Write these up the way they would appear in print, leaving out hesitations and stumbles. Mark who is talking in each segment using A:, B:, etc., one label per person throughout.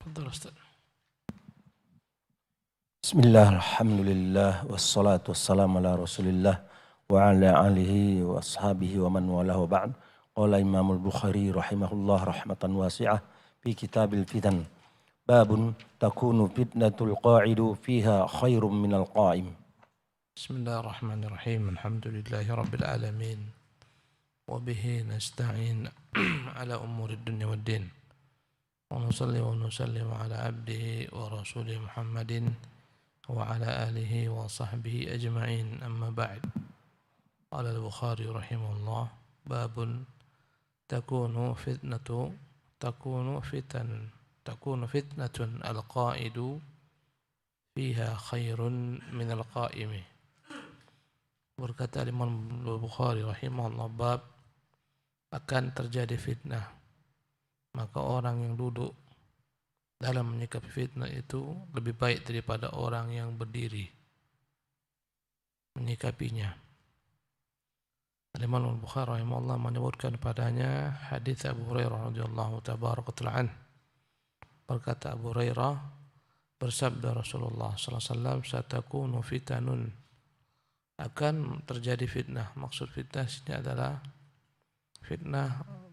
A: Tafadhal Ustaz.
B: Bismillah, alhamdulillah, wassalatu wassalamu ala rasulillah wa ala alihi wa ashabihi wa man walahu ba'd. Qala Imamul Bukhari rahimahullah rahmatan wasi'ah fi kitabil fitan. Babun takunu fitnatul qa'idu fiha khairum minal qa'im.
A: Bismillahirrahmanirrahim. Alhamdulillahi rabbil alamin. Wa bihi nasta'in ala umurid dunya waddin. Wa nusalli wa nusallim ala abdihi wa rasulih Muhammadin wa ala alihi wa sahbihi ajma'in, amma ba'd. Qala al-Bukhari rahimahullah, babun takunu fitnatun al-qa'idu fiha khairun min al-qa'imi. Berkata Imam Bukhari rahimahullah, bab akan terjadi fitnah, maka orang yang duduk dalam menyikapi fitnah itu lebih baik daripada orang yang berdiri menyikapinya. Imam Bukhari rahimahullah menyebutkan padanya hadis Abu Hurairah radhiyallahu tabaraka an. Berkata Abu Hurairah, bersabda Rasulullah sallallahu alaihi wasallam, satakunu fitanun, akan terjadi fitnah. Maksud fitnah ini adalah fitnah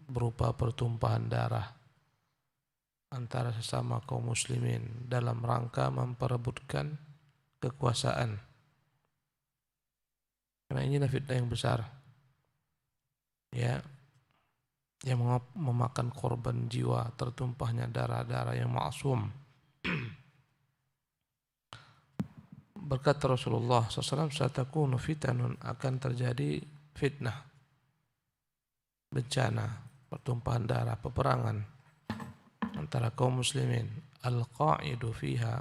A: berupa pertumpahan darah antara sesama kaum muslimin dalam rangka memperebutkan kekuasaan. Karena inilah fitnah yang besar, ya, yang memakan korban jiwa, tertumpahnya darah-darah yang maksum. Berkata Rasulullah SAW, satakunu fitanun, akan terjadi fitnah, bencana, pertumpahan darah, peperangan antara kaum muslimin. Al-qa'idu fiha,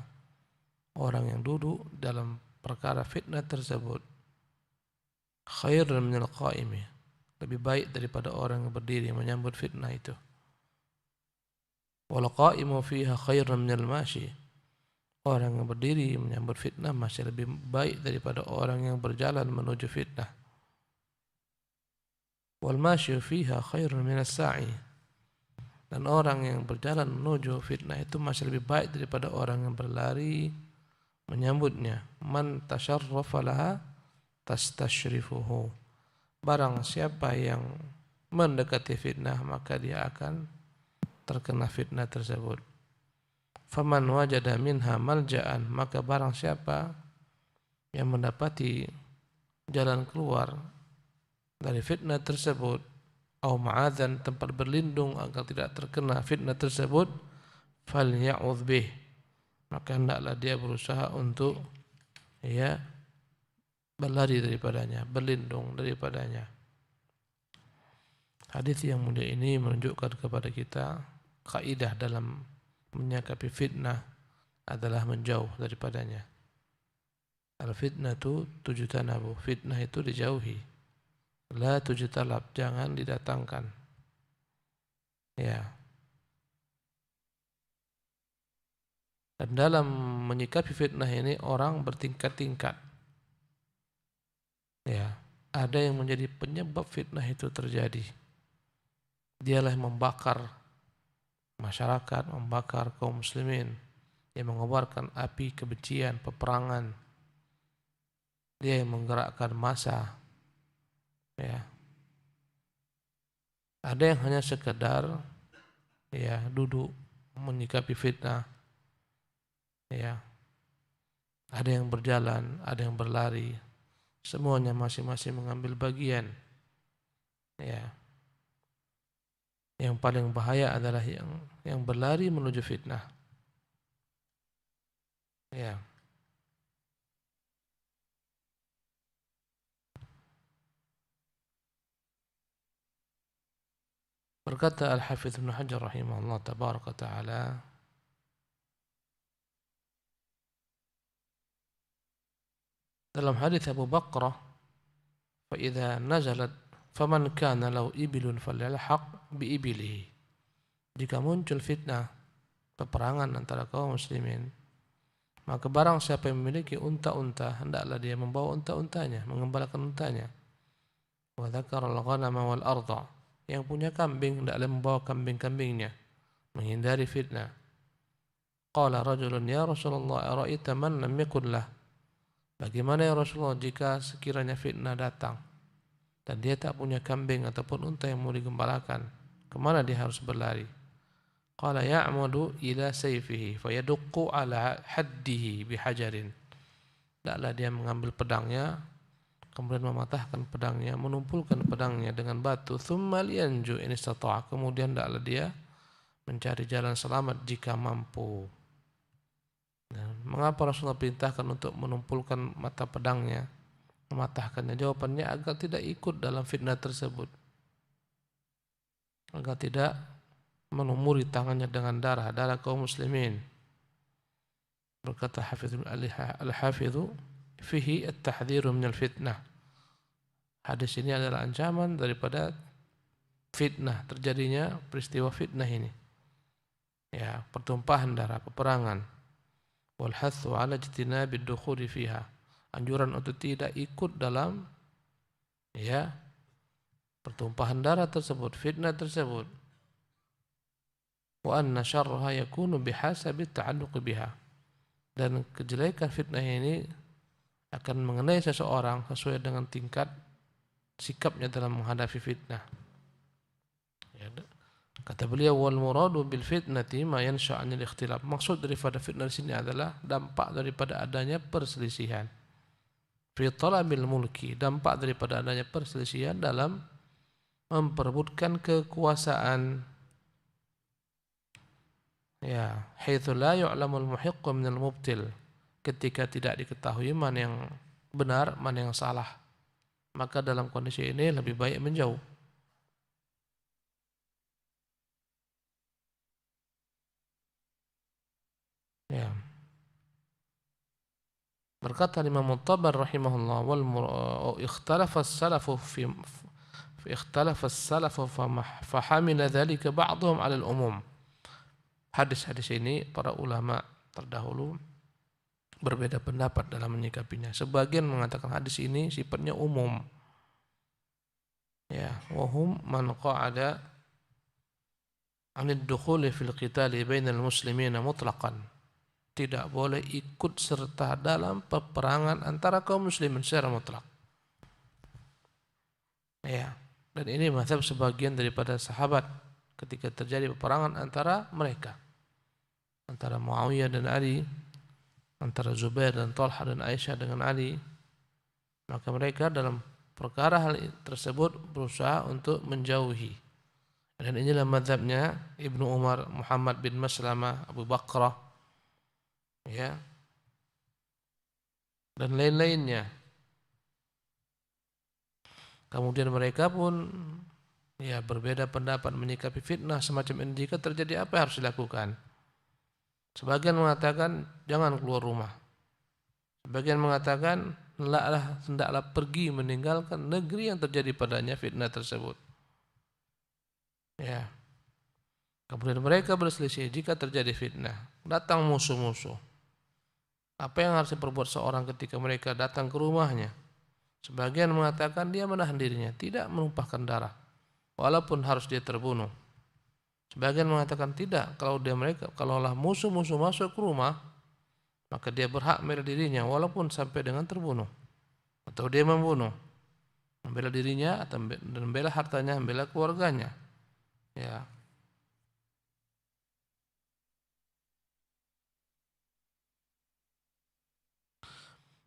A: orang yang duduk dalam perkara fitnah tersebut, khairun minal qa'imi, lebih baik daripada orang yang berdiri menyambut fitnah itu. Wal qa'imu fiha khairun minal mashi, orang yang berdiri menyambut fitnah masih lebih baik daripada orang yang berjalan menuju fitnah. Wal masyu fiha khairun minas sa'i, dan orang yang berjalan menuju fitnah itu masih lebih baik daripada orang yang berlari menyambutnya. Man tasyarrafa laha tastashrifuhu, barang siapa yang mendekati fitnah maka dia akan terkena fitnah tersebut. Faman wajada minha malja'an, maka barang siapa yang mendapati jalan keluar dari fitnah tersebut, atau ma'adzan, tempat berlindung agar tidak terkena fitnah tersebut, falya'udz bih, maka hendaklah dia berusaha untuk berlari daripadanya, berlindung daripadanya. Hadis yang mulia ini menunjukkan kepada kita kaidah dalam menyikapi fitnah adalah menjauh daripadanya. Al-fitnatu tujtanabu, fitnah itu dijauhi. La tujtalab, jangan didatangkan. Ya. Dan dalam menyikapi fitnah ini orang bertingkat-tingkat. Ya, ada yang menjadi penyebab fitnah itu terjadi. Dialah yang membakar masyarakat, membakar kaum muslimin, yang mengobarkan api kebencian, peperangan. Dia yang menggerakkan massa. Ya. Ada yang hanya sekedar duduk menyikapi fitnah. Ya. Ada yang berjalan, ada yang berlari. Semuanya masing-masing mengambil bagian. Ya. Yang paling bahaya adalah yang berlari menuju fitnah. Ya. Berkata Al-Hafidz Ibnu Hajar rahimahullah tabaraka ta'ala, dalam hadis Abu Bakrah, fa idza nazalat faman kana lahu ibilun falyalhaq bi ibilihi, jika muncul fitnah, peperangan antara kaum muslimin, maka barang siapa yang memiliki unta-unta, hendaklah dia membawa unta-untanya, mengembalakan untanya. Wa dzakara al-ghanama wal arda, yang punya kambing hendaklah membawa kambing-kambingnya, menghindari fitnah. Qala rajulun ya Rasulullah ara'aita man lam yakun lah. Bagaimana ya Rasulullah jika sekiranya fitnah datang dan dia tak punya kambing ataupun unta yang mau digembalakan, kemana dia harus berlari? Qala ya'mudu ila sayfihi fayaduqqu ala haddihi bihajarin. Tidaklah dia mengambil pedangnya, kemudian mematahkan pedangnya, menumpulkan pedangnya dengan batu, thumma liyanju in istata'a, kemudian tidaklah dia mencari jalan selamat jika mampu. Nah, mengapa Rasulullah perintahkan untuk menumpulkan mata pedangnya, mematahkannya? Jawabannya agar tidak ikut dalam fitnah tersebut, agar tidak menumuri tangannya dengan darah kaum muslimin. Berkata Al-Hafidhu fihi at-tahdhiru minal fitnah. Hadis ini adalah ancaman daripada fitnah, terjadinya peristiwa fitnah ini. Ya, pertumpahan darah, peperangan. Wal hathu ala ijtinabid dukhuli fiha. Anjuran untuk tidak ikut dalam ya pertumpahan darah tersebut, fitnah tersebut. Wa anna syarraha yakunu bihasabi ta'alluq biha. Dan kejelekan fitnah ini akan mengenai seseorang sesuai dengan tingkat sikapnya dalam menghadapi fitnah. Ya, kata beliau wal muradu bil fitnati ma yansha 'anil ikhtilaf. Maksud daripada fitnah di sini adalah dampak daripada adanya perselisihan. Fi talabil mulki, dampak daripada adanya perselisihan dalam memperebutkan kekuasaan. Ya, haitsu la yu'lamul muhiqqu minal mubtil. Ketika tidak diketahui mana yang benar, mana yang salah, maka dalam kondisi ini lebih baik menjauh. Ya. Berkata Imam At-Tabari rahimahullah wal ikhtalafa as-salafu fi ikhtalafa as-salafu fa hamila dzalika ba'dhum 'ala al-umum. Hadis-hadis ini para ulama terdahulu berbeda pendapat dalam menyikapinya. Sebagian mengatakan hadis ini sifatnya umum. Ya, wahum man qa'ada 'anid dukhuli fil qitali bainal muslimina mutlaqan. Tidak boleh ikut serta dalam peperangan antara kaum muslimin secara mutlak. Ya, dan ini mazhab sebagian daripada sahabat ketika terjadi peperangan antara mereka, antara Muawiyah dan Ali, antara Zubair dan Talha dan Aisyah dengan Ali, maka mereka dalam perkara hal tersebut berusaha untuk menjauhi. Dan inilah mazhabnya Ibnu Umar, Muhammad bin Maslamah, Abu Bakrah, ya, dan lain-lainnya. Kemudian mereka pun ya berbeda pendapat menyikapi fitnah semacam ini. Jika terjadi apa yang harus dilakukan? Sebagian mengatakan jangan keluar rumah. Sebagian mengatakan hendaklah pergi meninggalkan negeri yang terjadi padanya fitnah tersebut. Ya. Kemudian mereka berselisih jika terjadi fitnah, datang musuh-musuh. Apa yang harus diperbuat seorang ketika mereka datang ke rumahnya? Sebagian mengatakan dia menahan dirinya, tidak menumpahkan darah, walaupun harus dia terbunuh. Sebagian mengatakan tidak, kalaulah musuh-musuh masuk ke rumah, maka dia berhak membela dirinya walaupun sampai dengan terbunuh. Atau dia membunuh, membela dirinya atau membela hartanya, membela keluarganya. Ya.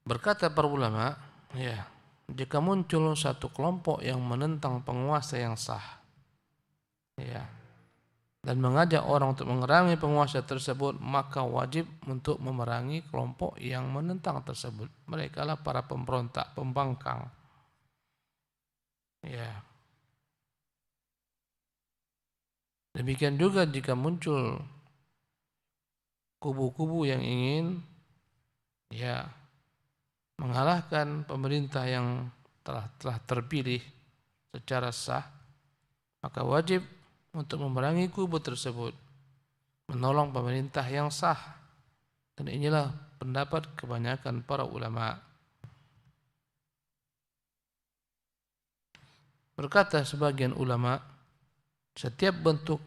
A: Berkata para ulama, ya, jika muncul satu kelompok yang menentang penguasa yang sah, ya, dan mengajak orang untuk memerangi penguasa tersebut, maka wajib untuk memerangi kelompok yang menentang tersebut. Mereka lah para pemberontak, pembangkang. Ya. Demikian juga jika muncul kubu-kubu yang ingin ya mengalahkan pemerintah yang telah terpilih secara sah, maka wajib untuk memerangi kubu tersebut, menolong pemerintah yang sah. Dan inilah pendapat kebanyakan para ulama. Berkata sebagian ulama, setiap bentuk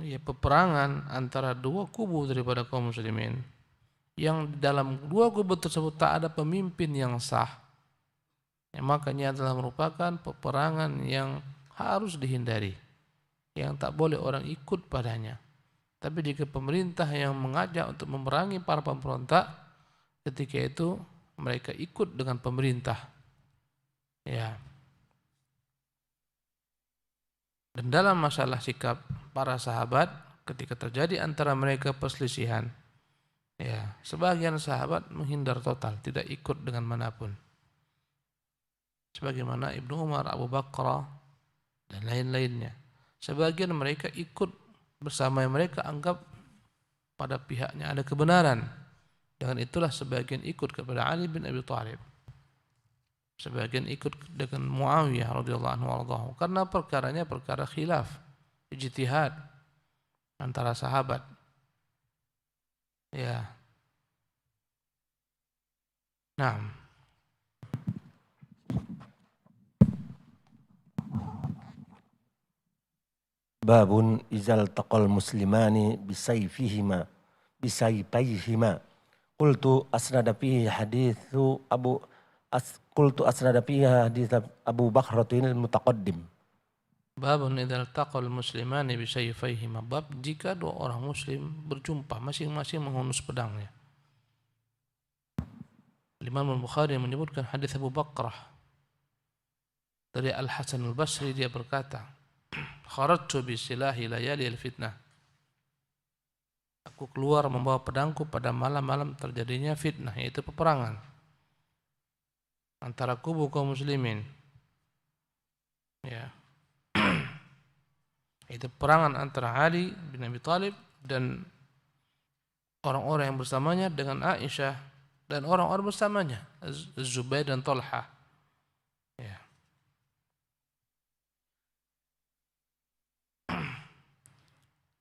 A: ya peperangan antara dua kubu daripada kaum muslimin, yang dalam dua kubu tersebut tak ada pemimpin yang sah, ya, makanya adalah merupakan peperangan yang harus dihindari, yang tak boleh orang ikut padanya. Tapi jika pemerintah yang mengajak untuk memerangi para pemberontak, ketika itu mereka ikut dengan pemerintah. Ya. Dan dalam masalah sikap para sahabat ketika terjadi antara mereka perselisihan, ya, sebagian sahabat menghindar total, tidak ikut dengan manapun. Sebagaimana Ibnu Umar, Abu Bakar dan lain-lainnya. Sebagian mereka ikut bersama, mereka anggap pada pihaknya ada kebenaran. Dengan itulah sebagian ikut kepada Ali bin Abi Thalib. Sebagian ikut dengan Muawiyah radhiyallahu anhu karena perkaranya perkara khilaf, ijtihad antara sahabat. Ya. Nah,
B: babun izal taqal muslimani bisayfihima qultu asnada fihi hadithu Abu Bakhratin al-Mutaqaddim.
A: babun idzal taqal muslimani bisayfayhima, bab jika dua orang muslim berjumpa masing-masing menghunus pedangnya. Imam Al-Bukhari menyebutkan hadis Abu Bakrah dari Al-Hasan Al-Basri, dia berkata, kharajtu bisilahi layali al-fitnah, aku keluar membawa pedangku pada malam-malam terjadinya fitnah, yaitu peperangan antara kubu kaum muslimin. Ya. Itu peperangan antara Ali bin Abi Thalib dan orang-orang yang bersamanya dengan Aisyah dan orang-orang bersamanya, Zubair dan Talha. Ya.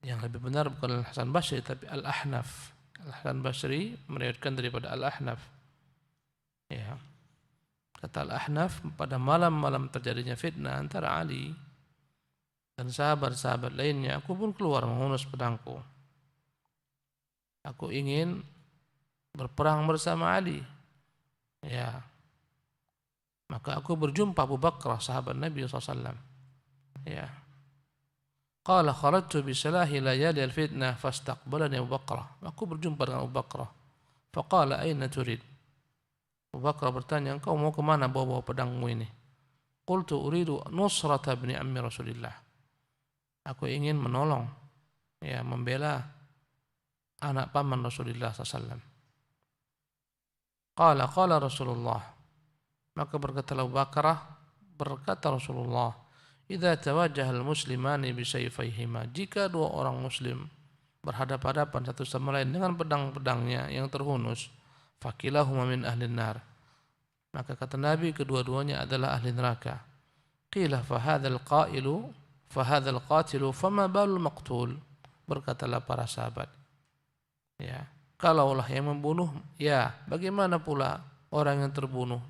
A: Yang lebih benar bukan Al-Hasan Basri tapi Al-Ahnaf. Al-Hasan Basri meriwayatkan daripada Al-Ahnaf. Ya. Kata Al-Ahnaf, pada malam-malam terjadinya fitnah antara Ali dan sahabat-sahabat lainnya, aku pun keluar menghunus pedangku. Aku ingin berperang bersama Ali. Ya. Maka aku berjumpa Abu Bakrah, sahabat Nabi SAW. Ya. Qala kharajtu bisalahi layali al-fitnah fastaqbalani Abu Bakrah. Aku berjumpa dengan Abu Bakrah. Faqala aina turid? Abu Bakrah bertanya, engkau mau kemana bawa-bawa pedangmu ini? Qultu uridu nusrata ibni ammi Rasulillah. Aku ingin menolong, ya, membela anak paman Rasulullah SAW. Qala Rasulullah. Maka berkata Abu Bakrah, berkata Rasulullah, idza tawajjaha al-muslimani bisayfayhima, jika dua orang muslim berhadapan-hadapan satu sama lain dengan pedang-pedangnya yang terhunus, fakilahuma min ahli nar, maka kata Nabi kedua-duanya adalah ahli neraka. Qila fa hadzal qatilu fama balul maqtul, berkatalah para sahabat, ya, kalaulah yang membunuh, ya, bagaimana pula orang yang terbunuh,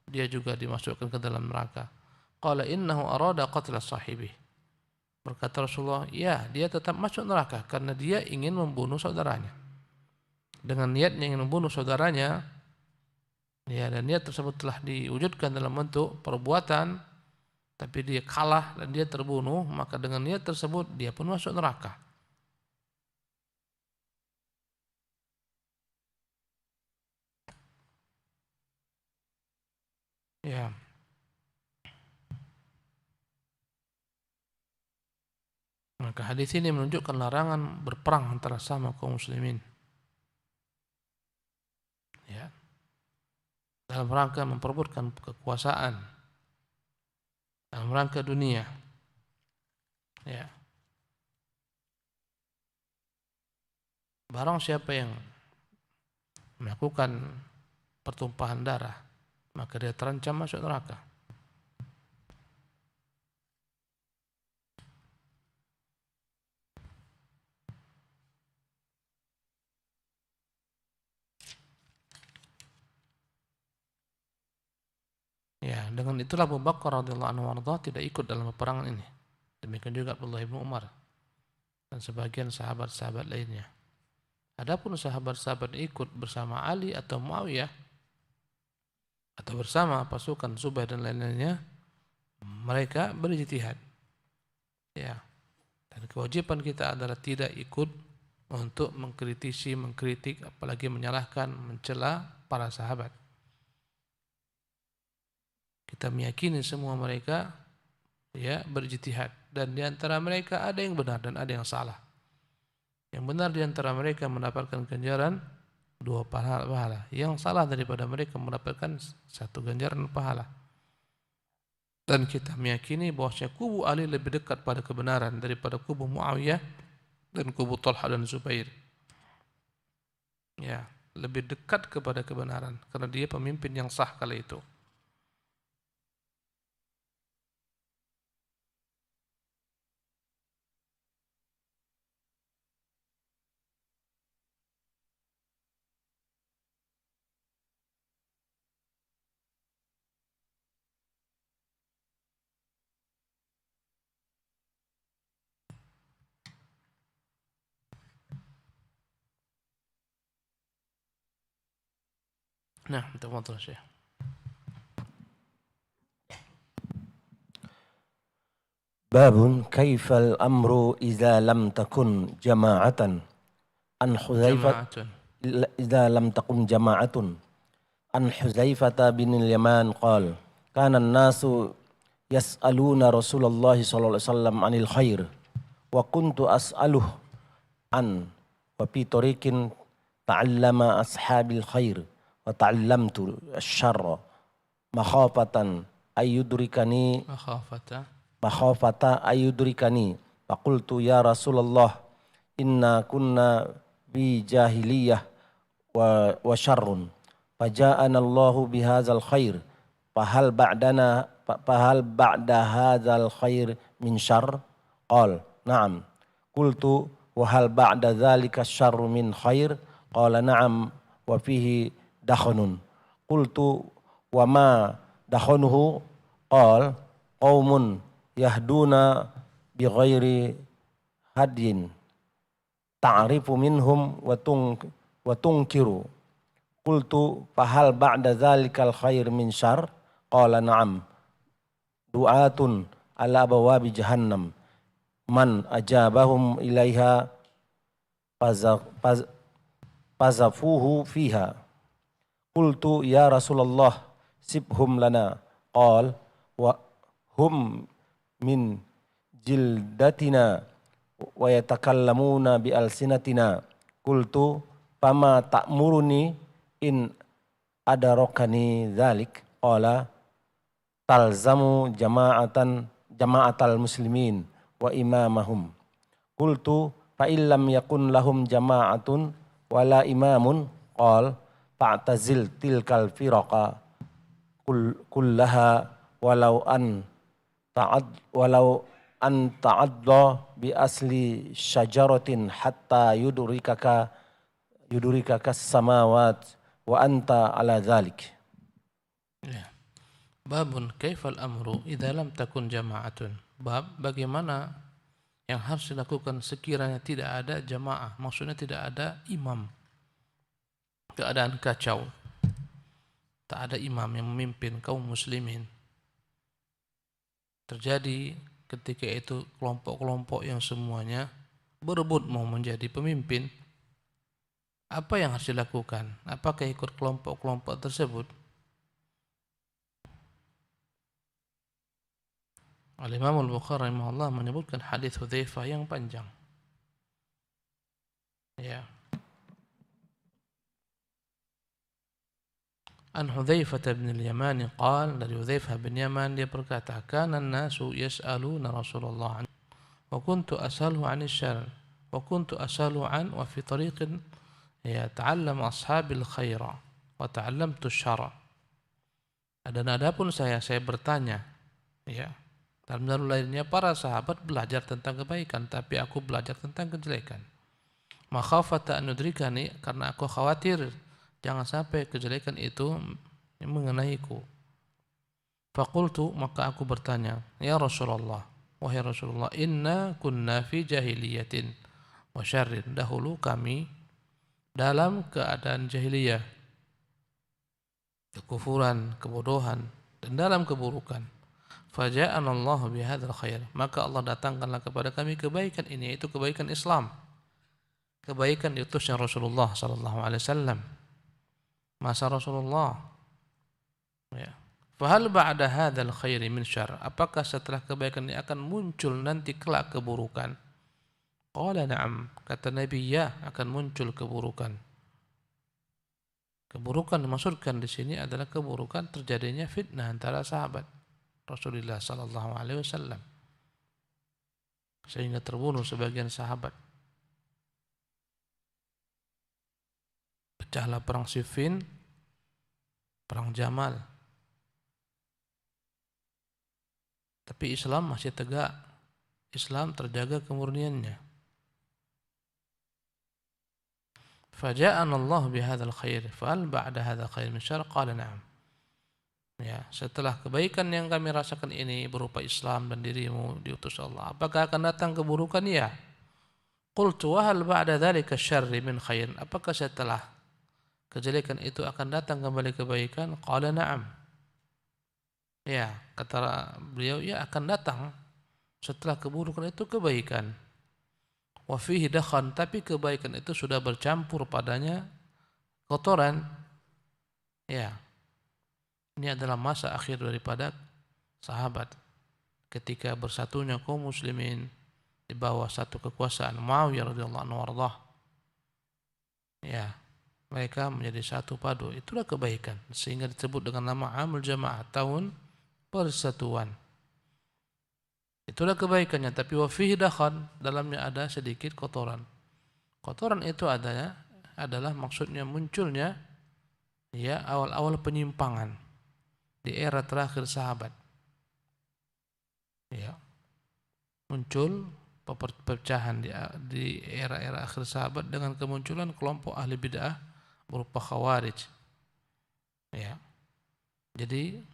A: dia juga dimasukkan ke dalam neraka. Qala innahu arada qatla sahibi, berkata Rasulullah, ya, dia tetap masuk neraka karena dia ingin membunuh saudaranya. Dengan niatnya ingin membunuh saudaranya, ya, dan niat tersebut telah diwujudkan dalam bentuk perbuatan, tapi dia kalah dan dia terbunuh, maka dengan niat tersebut dia pun masuk neraka. Ya. Maka hadis ini menunjukkan larangan berperang antara sama kaum muslimin. Ya. Dalam rangka memperebutkan kekuasaan, dalam rangka dunia. Ya. Barang siapa yang melakukan pertumpahan darah, maka dia terancam masuk neraka. Ya, dengan itulah Abu Bakar radhiyallahu anhu tidak ikut dalam peperangan ini. Demikian juga Abdullah bin Umar. dan sebagian sahabat-sahabat lainnya. Adapun sahabat-sahabat ikut bersama Ali atau Muawiyah atau bersama pasukan Zubair dan lain-lainnya, mereka berijtihad. Ya. Dan kewajiban kita adalah tidak ikut untuk mengkritisi, mengkritik, apalagi menyalahkan, mencela para sahabat. Kita meyakini semua mereka ya berijtihad, dan di antara mereka ada yang benar dan ada yang salah. Yang benar di antara mereka mendapatkan ganjaran 2 pahala. Yang salah daripada mereka mendapatkan 1 ganjaran pahala. Dan kita meyakini bahwasanya kubu Ali lebih dekat pada kebenaran daripada kubu Muawiyah dan kubu Talha dan Zubair. Ya, lebih dekat kepada kebenaran karena dia pemimpin yang sah kala itu. Nah, tafadhal Syekh.
B: Babun kaifal amru idza lam takun jama'atan an Hudzaifah idza lam takun jama'atun an Hudzaifah bin al-Yaman qala kana an-nasu yas'aluna Rasulullah sallallahu alaihi wasallam 'anil khair wa kuntu as'aluhu an wa fi tariqin ta'allama ashabil khair wa ta'allamtu asy-syarra makhafatan ayyudrikani ayyudrikani faqultu ya Rasulullah inna kunna bi jahiliyah wa syarrun faja'ana Allahu bihadzal khair fahal ba'da hadzal khair min syarr qala na'am qultu wa hal ba'da dzalika syarru min khair qala na'am wa fihi dakhanun qultu wa ma dakhanuhu qala qaumun yahduna bi ghairi hadyin ta'rifu minhum wa tunkiru qultu fahal ba'da dzalikal khair min syarr qala na'am du'atun ala bawabi jahannam man ajabahum ilaiha pazafuhu fiha qultu ya Rasulullah sibhum lana qala wa hum min jildatina wa yatakallamuna bi alsinatina qultu fama ta'muruni in adarokani dzalik qala talzamu jama'atal muslimin wa imamahum qultu fa illam yakun lahum jama'atun wala imamun qala fa'tazil tilkal firaqa kullaha walau an ta'adda bi asli syajaratin hatta yudrikaka samawat wa anta ala dzalik.
A: Ya. Babun kaifal amru idza lam takun jama'atun. Bab bagaimana yang harus dilakukan sekiranya tidak ada jamaah, maksudnya tidak ada imam. Keadaan kacau. Tak ada imam yang memimpin kaum muslimin. Terjadi ketika itu kelompok-kelompok yang semuanya berebut mau menjadi pemimpin. Apa yang harus dilakukan? Apakah ikut kelompok-kelompok tersebut? Al-Imam Al-Bukhari rahimahullah menyebutkan hadis Hudzaifah yang panjang. Ya. An Hudzaifah bin al-Yaman qala, dari Hudzaifah bin Yaman dia berkata, kana an-nasu yas'aluna Rasulullah wa kuntu as'aluhu 'anil syarr wa kuntu as'aluhu an wa fi tariqin yata'allam ashabil khaira wa ta'allamtu asy-syarra. Dan adapun saya bertanya, ya. Dalam dalil lainnya para sahabat belajar tentang kebaikan, tapi aku belajar tentang kejelekan. Makhafata an yudrikani, karena aku khawatir jangan sampai kejelekan itu mengenaiku. Faqultu, maka aku bertanya, ya Rasulullah, wahai Rasulullah, inna kunna fi jahiliyatin wa syarrin, dahulu kami dalam keadaan jahiliyah, kekufuran, kebodohan, dan dalam keburukan. Faja'anallahu bihadzal khair, maka Allah datangkanlah kepada kami kebaikan ini, yaitu kebaikan Islam, kebaikan diutusnya Rasulullah sallallahu alaihi wasallam, masa Rasulullah. Ya. Fahal ba'da hadzal khairi min syarr, apakah setelah kebaikan ini akan muncul nanti kelak keburukan? Qala na'am, kata Nabi, ya, akan muncul keburukan. Keburukan dimaksudkan di sini adalah keburukan terjadinya fitnah antara sahabat Rasulullah sallallahu alaihi wasallam, sehingga terbunuh sebagian sahabat. Pecahlah perang Siffin, perang Jamal. Tapi Islam masih tegak. Islam terjaga kemurniannya. Faja'ana Allah bihadzal khair, fa'al ba'da hadzal khair min syarr, qala na'am. Ya, setelah kebaikan yang kami rasakan ini berupa Islam dan dirimu diutus Allah, apakah akan datang keburukan? Ya. Qultu wa hal ba'da dzalika syarri min khair, apakah setelah kejelekan itu akan datang kembali kebaikan? Qala na'am. Ya, kata beliau, ya, akan datang setelah keburukan itu kebaikan. Wa fihi dakhan, tapi kebaikan itu sudah bercampur padanya kotoran. Ya. Ini adalah masa akhir daripada sahabat, ketika bersatunya kaum muslimin di bawah satu kekuasaan Muawiyah radhiyallahu anhu warḍah. Ya, mereka menjadi satu padu. Itulah kebaikan, sehingga disebut dengan nama Amul Jamaah, tahun persatuan. Itulah kebaikannya. Tapi wa fihi dakhan, dalamnya ada sedikit kotoran. Kotoran itu adalah maksudnya munculnya, ya, awal-awal penyimpangan di era terakhir sahabat. Ya, muncul perpecahan di era-era akhir sahabat dengan kemunculan kelompok ahli bid'ah berupa Khawarij. Ya. Jadi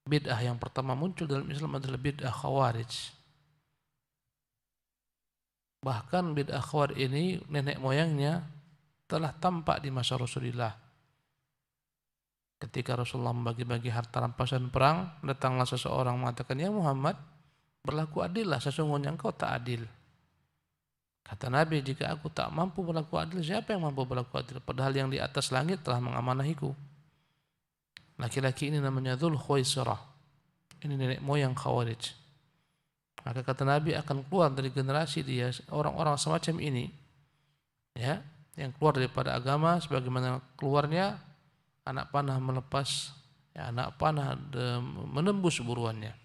A: bid'ah yang pertama muncul dalam Islam adalah bid'ah Khawarij. Bahkan bid'ah Khawarij ini nenek moyangnya telah tampak di masa Rasulullah. Ketika Rasulullah membagi-bagi harta rampasan perang, datanglah seseorang mengatakan, ya Muhammad, berlaku adillah, sesungguhnya engkau tak adil. Kata Nabi, jika aku tak mampu berlaku adil, siapa yang mampu berlaku adil? Padahal yang di atas langit telah mengamanahiku. Laki-laki ini namanya Dzul Khuwaisirah. Ini nenek moyang Khawarij. Maka kata Nabi, akan keluar dari generasi dia orang-orang semacam ini, ya, yang keluar daripada agama sebagaimana keluarnya anak panah melepas, ya, anak panah menembus buruannya.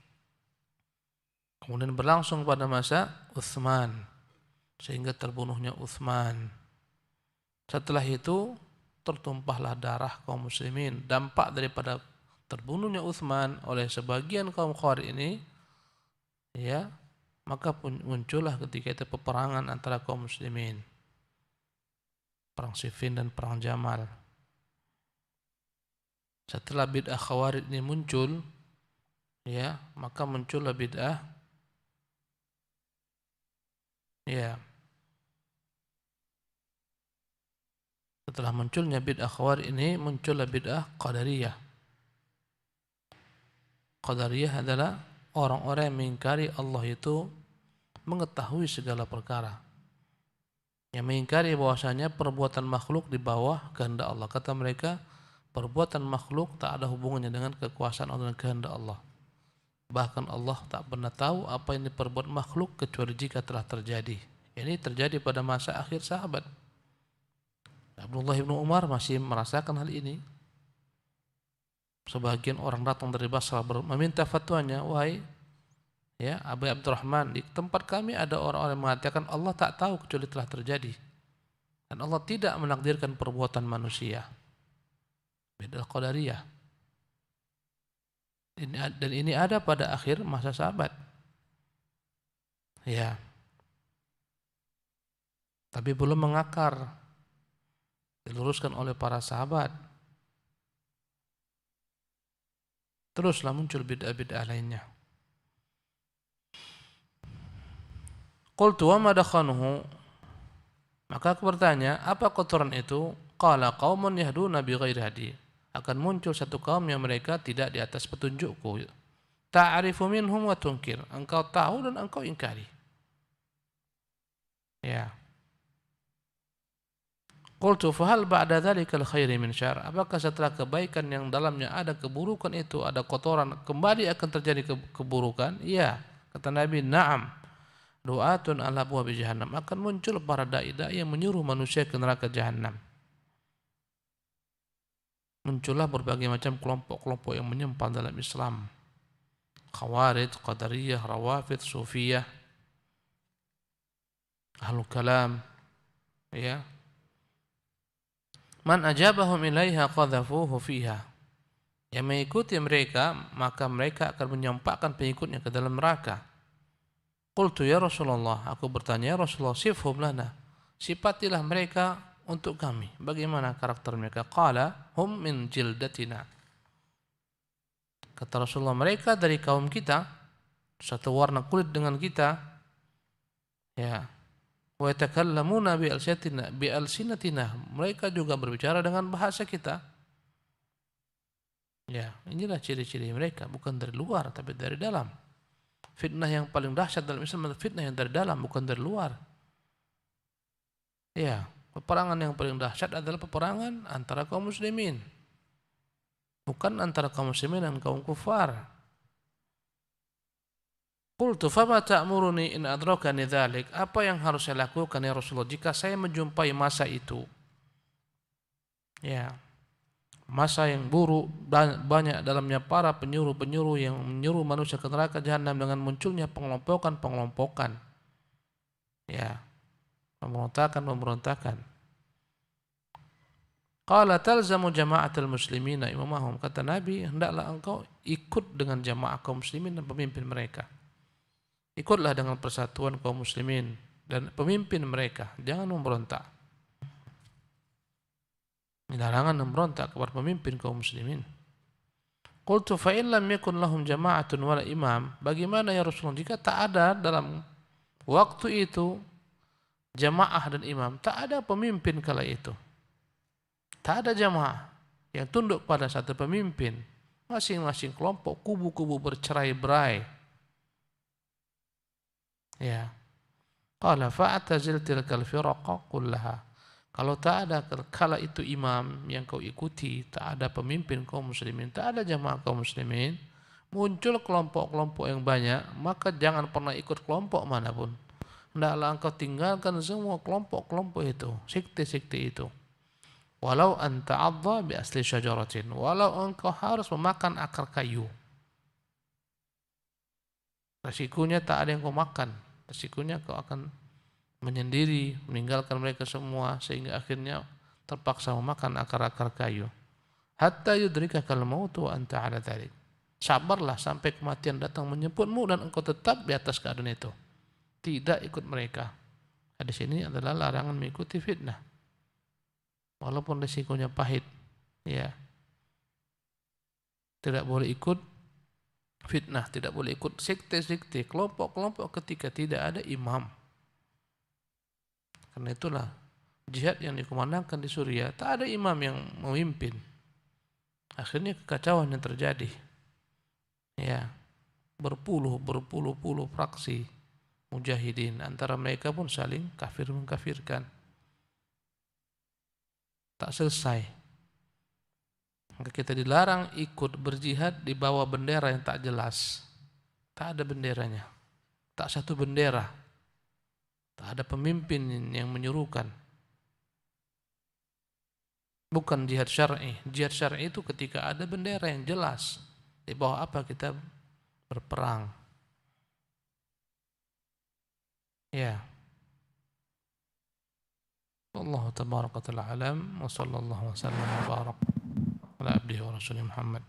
A: Kemudian berlangsung pada masa Utsman, sehingga terbunuhnya Utsman. Setelah itu tertumpahlah darah kaum muslimin. Dampak daripada terbunuhnya Utsman oleh sebagian kaum Khawarij ini, ya, maka muncullah ketika itu peperangan antara kaum muslimin, perang Siffin dan perang Jamal. Setelah bid'ah Khawarij ini muncul, ya, maka muncullah bid'ah, ya, setelah munculnya bid'ah Khawarij ini muncullah bid'ah Qadariyah. Qadariyah adalah orang-orang yang mengingkari Allah itu mengetahui segala perkara, yang mengingkari bahwasanya perbuatan makhluk di bawah kehendak Allah. Kata mereka, perbuatan makhluk tak ada hubungannya dengan kekuasaan Allah dan kehendak Allah. Bahkan Allah tak pernah tahu apa yang diperbuat makhluk kecuali jika telah terjadi. Ini terjadi pada masa akhir sahabat. Abdullah bin Umar masih merasakan hal ini. Sebagian orang datang dari Basrah meminta fatwanya, wahai, ya, Abu Abdurrahman, di tempat kami ada orang-orang yang mengatakan Allah tak tahu kecuali telah terjadi, dan Allah tidak menakdirkan perbuatan manusia. Bid'ah Qadariyah. Dan ini ada pada akhir masa sahabat. Ya. Tapi belum mengakar. Diluruskan oleh para sahabat. Teruslah muncul bid'ah-bid'ah lainnya. Qultu wa ma dakhanuhu, maka aku bertanya, apa kotoran itu? Qala qaumun yahduna bi ghairi hadi, akan muncul satu kaum yang mereka tidak di atas petunjukku. Ta'rifu minhum wa tunkir, engkau tahu dan engkau ingkari. Ya. Qultu fa hal ba'da dzalikal khairi min syarr, apakah setelah kebaikan yang dalamnya ada keburukan itu, ada kotoran, kembali akan terjadi keburukan? Iya, kata Nabi, na'am. Du'atun ala abwabi jahannam, akan muncul para dai-dai yang menyuruh manusia ke neraka jahannam. Muncullah berbagai macam kelompok-kelompok yang menyimpang dalam Islam. Khawarij, Qadariyah, Rawafid, Sufiyah, Ahlul Kalam, ya. Man ajabahum ilaiha qadhafuhu fiha, yang mengikuti mereka maka mereka akan menyampakkan pengikutnya ke dalam neraka. Qultu ya Rasulullah, aku bertanya, ya Rasulullah, sifhum lana, sifatilah mereka untuk kami, bagaimana karakter mereka? Qala hum min jildatina, kata Rasulullah, mereka dari kaum kita, satu warna kulit dengan kita, ya. Wa yatakallamuna bi alsinatina, mereka juga berbicara dengan bahasa kita. Ya, inilah ciri-ciri mereka, bukan dari luar tapi dari dalam. Fitnah yang paling dahsyat dalam Islam adalah fitnah yang dari dalam, bukan dari luar. Ya, peperangan yang paling dahsyat adalah peperangan antara kaum muslimin, bukan antara kaum muslimin dan kaum kufar. Qultu fama ta'muruni in adrakani dzalik, apa yang harus saya lakukan ya Rasulullah jika saya menjumpai masa itu? Ya, masa yang buruk, banyak dalamnya para penyuruh-penyuruh yang menyuruh manusia ke neraka jahanam dengan munculnya pengelompokan-pengelompokan. Ya, pemberontakan-pemberontakan. Qala talzamu jama'atul muslimina imamahum, kata Nabi, hendaklah engkau ikut dengan jamaah kaum muslimin dan pemimpin mereka. Ikutlah dengan persatuan kaum muslimin dan pemimpin mereka, jangan memberontak. Ini larangan memberontak kepada pemimpin kaum muslimin. Qultu fa in lam yakun lahum jama'atun wala imam, bagaimana ya Rasulullah jika tak ada dalam waktu itu jamaah dan imam, tak ada pemimpin kala itu, tak ada jamaah yang tunduk pada satu pemimpin, masing-masing kelompok kubu-kubu bercerai-berai. Ya. Qala fa'tazil tilkal firaqa kullaha, kalau tak ada kala itu imam yang kau ikuti, tak ada pemimpin kaum muslimin, tak ada jamaah kaum muslimin, muncul kelompok-kelompok yang banyak, maka jangan pernah ikut kelompok manapun. Hendaklah engkau tinggalkan semua kelompok-kelompok itu, sekte-sekte itu. Walau anta adha bi asli syajaratin, walau engkau harus memakan akar kayu. Resikonya tak ada yang kau makan, resikonya kau akan menyendiri, meninggalkan mereka semua, sehingga akhirnya terpaksa memakan akar-akar kayu. Hatta yudrikakal mautu wa anta ala dzalik. Sabarlah sampai kematian datang menjemputmu dan engkau tetap di atas keadaan itu, tidak ikut mereka. Hadis ini adalah larangan mengikuti fitnah, walaupun risikonya pahit. Ya, tidak boleh ikut fitnah, tidak boleh ikut sekte-sekte, kelompok-kelompok ketika tidak ada imam. Karena itulah jihad yang dikumandangkan di Suriah, tak ada imam yang memimpin. Akhirnya kekacauan yang terjadi. Ya, berpuluh-puluh fraksi mujahidin, antara mereka pun saling kafir mengkafirkan. Tak selesai. Maka kita dilarang ikut berjihad di bawah bendera yang tak jelas. Tak ada benderanya. Tak satu bendera. Tak ada pemimpin yang menyuruhkan. Bukan jihad syar'i. Jihad syar'i itu ketika ada bendera yang jelas. Di bawah apa kita berperang. Ya. Allah tabaraka wa ta'ala alam wa sallallahu wa sallam wa barak ala abdihi wa rasulih Muhammad.